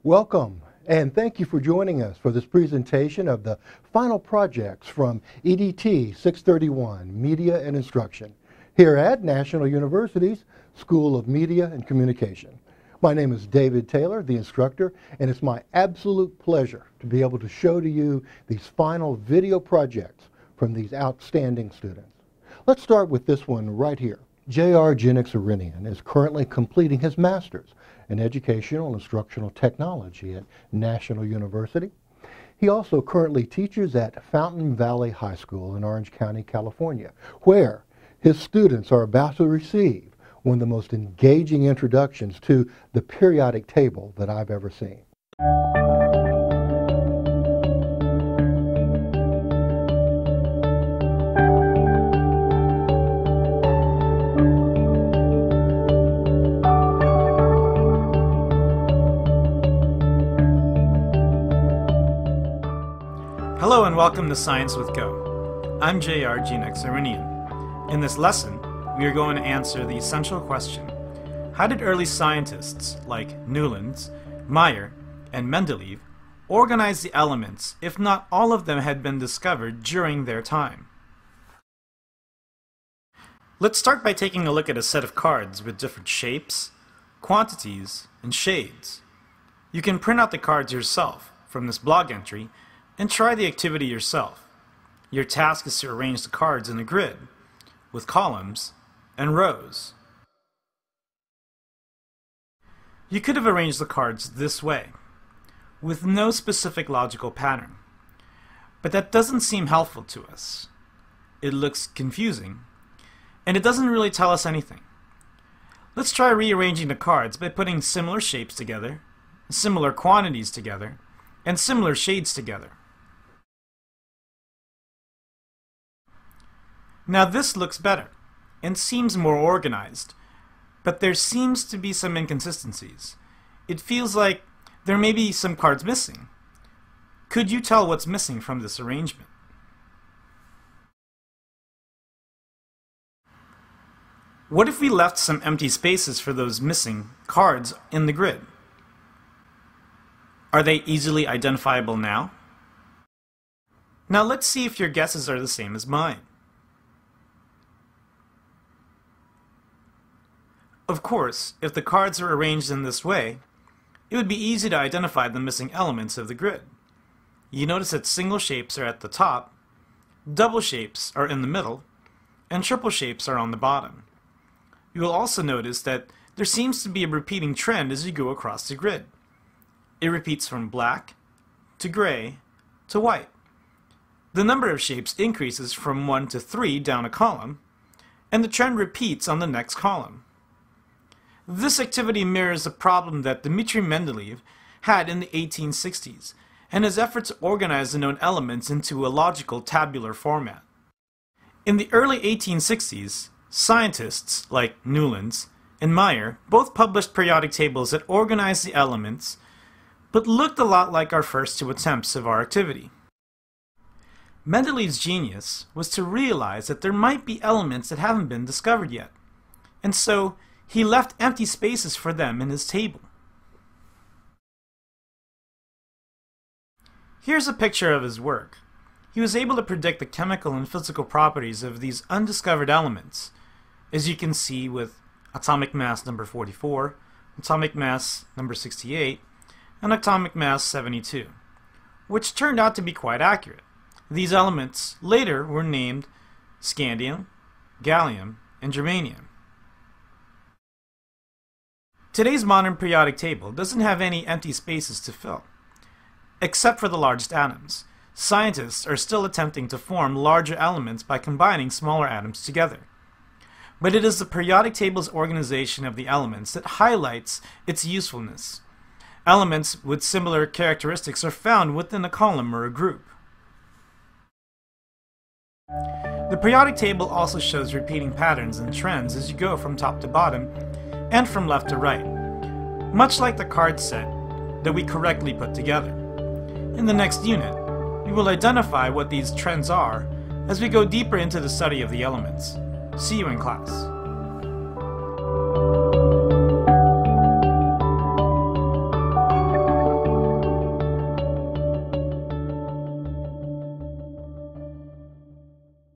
Welcome, and thank you for joining us for this presentation of the final projects from EDT631, Media and Instruction, here at National University's School of Media and Communication. My name is David Taylor, the instructor, and it's my absolute pleasure to be able to show to you these final video projects from these outstanding students. Let's start with this one right here. J.R. Ginex-Orinon is currently completing his master's in Educational and Instructional Technology at National University. He also currently teaches at Fountain Valley High School in Orange County, California, where his students are about to receive one of the most engaging introductions to the periodic table that I've ever seen. Hello and welcome to Science with Go. I'm J.R. Ginex-Orinon. In this lesson, we are going to answer the essential question: how did early scientists like Newlands, Meyer, and Mendeleev organize the elements if not all of them had been discovered during their time? Let's start by taking a look at a set of cards with different shapes, quantities, and shades. You can print out the cards yourself from this blog entry and try the activity yourself. Your task is to arrange the cards in a grid with columns and rows. You could have arranged the cards this way, with no specific logical pattern. But that doesn't seem helpful to us. It looks confusing, and it doesn't really tell us anything. Let's try rearranging the cards by putting similar shapes together, similar quantities together, and similar shades together. Now this looks better, and seems more organized, but there seems to be some inconsistencies. It feels like there may be some cards missing. Could you tell what's missing from this arrangement? What if we left some empty spaces for those missing cards in the grid? Are they easily identifiable now? Now let's see if your guesses are the same as mine. Of course, if the cards are arranged in this way, it would be easy to identify the missing elements of the grid. You notice that single shapes are at the top, double shapes are in the middle, and triple shapes are on the bottom. You will also notice that there seems to be a repeating trend as you go across the grid. It repeats from black to gray to white. The number of shapes increases from 1 to 3 down a column, and the trend repeats on the next column. This activity mirrors a problem that Dmitri Mendeleev had in the 1860s, and his effort to organize the known elements into a logical tabular format. In the early 1860s, scientists like Newlands and Meyer both published periodic tables that organized the elements, but looked a lot like our first two attempts of our activity. Mendeleev's genius was to realize that there might be elements that haven't been discovered yet, and so he left empty spaces for them in his table. Here's a picture of his work. He was able to predict the chemical and physical properties of these undiscovered elements, as you can see with atomic mass number 44, atomic mass number 68, and atomic mass 72, which turned out to be quite accurate. These elements later were named scandium, gallium, and germanium. Today's modern periodic table doesn't have any empty spaces to fill. Except for the largest atoms, scientists are still attempting to form larger elements by combining smaller atoms together. But it is the periodic table's organization of the elements that highlights its usefulness. Elements with similar characteristics are found within a column or a group. The periodic table also shows repeating patterns and trends as you go from top to bottom and from left to right, much like the card set that we correctly put together. In the next unit, we will identify what these trends are as we go deeper into the study of the elements. See you in class.